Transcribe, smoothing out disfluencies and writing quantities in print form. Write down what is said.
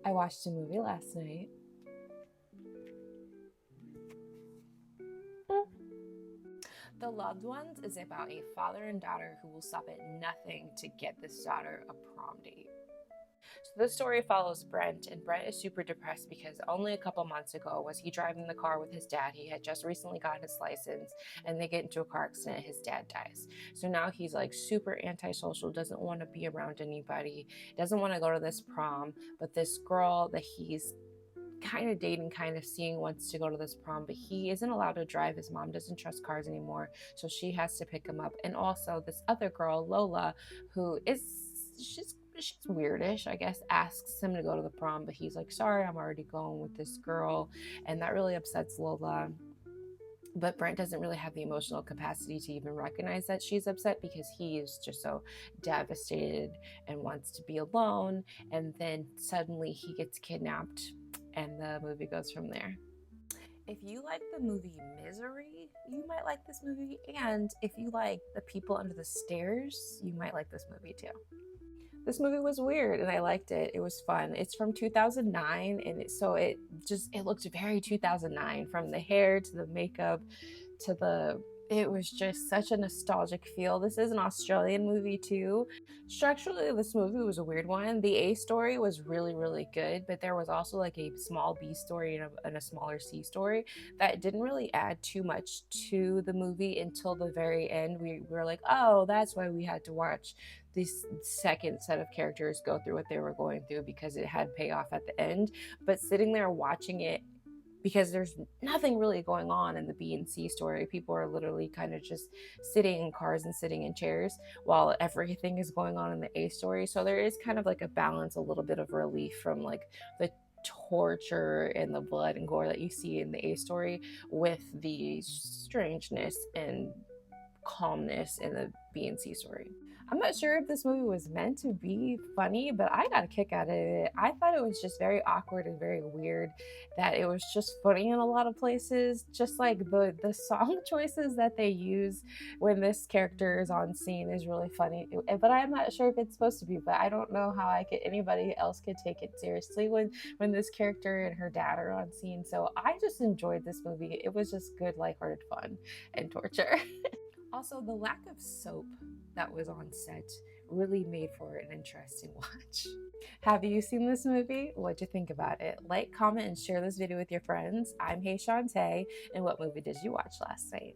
I watched a movie last night. The Loved Ones is about a father and daughter who will stop at nothing to get this daughter a prom date. So this story follows Brent, and Brent is super depressed because only a couple months ago was he driving the car with his dad. He had just recently gotten his license, and they get into a car accident. His dad dies. So now he's like super antisocial, doesn't want to be around anybody, doesn't want to go to this prom. But this girl that he's kind of dating, kind of seeing, wants to go to this prom, but he isn't allowed to drive. His mom doesn't trust cars anymore, so she has to pick him up. And also this other girl, Lola, who is she's weirdish, I guess, asks him to go to the prom, but he's like, sorry, I'm already going with this girl. And that really upsets Lola. But Brent doesn't really have the emotional capacity to even recognize that she's upset because he is just so devastated and wants to be alone. And then suddenly he gets kidnapped, and the movie goes from there. If you like the movie Misery, you might like this movie. And if you like The People Under the Stairs, you might like this movie too. This movie was weird and I liked it. It was fun. It's from 2009, and it looked very 2009, from the hair to the makeup to the it was just such a nostalgic feel. This is an Australian movie too. Structurally, this movie was a weird one. The A story was really, really good, but there was also like a small B story and a smaller C story that didn't really add too much to the movie until the very end. We were like, oh, that's why we had to watch this second set of characters go through what they were going through, because it had payoff at the end. But sitting there watching it, because there's nothing really going on in the B and C story. People are literally kind of just sitting in cars and sitting in chairs while everything is going on in the A story. So there is kind of like a balance, a little bit of relief from like the torture and the blood and gore that you see in the A story, with the strangeness and calmness in the B and C story. I'm not sure if this movie was meant to be funny, but I got a kick out of it. I thought it was just very awkward and very weird, that it was just funny in a lot of places. Just like the song choices that they use when this character is on scene is really funny. But I'm not sure if it's supposed to be, but I don't know how anybody else could take it seriously when this character and her dad are on scene. So I just enjoyed this movie. It was just good, lighthearted fun and torture. Also, the lack of soap that was on set really made for an interesting watch. Have you seen this movie? What'd you think about it? Like, comment, and share this video with your friends. I'm Hey Shantae, and what movie did you watch last night?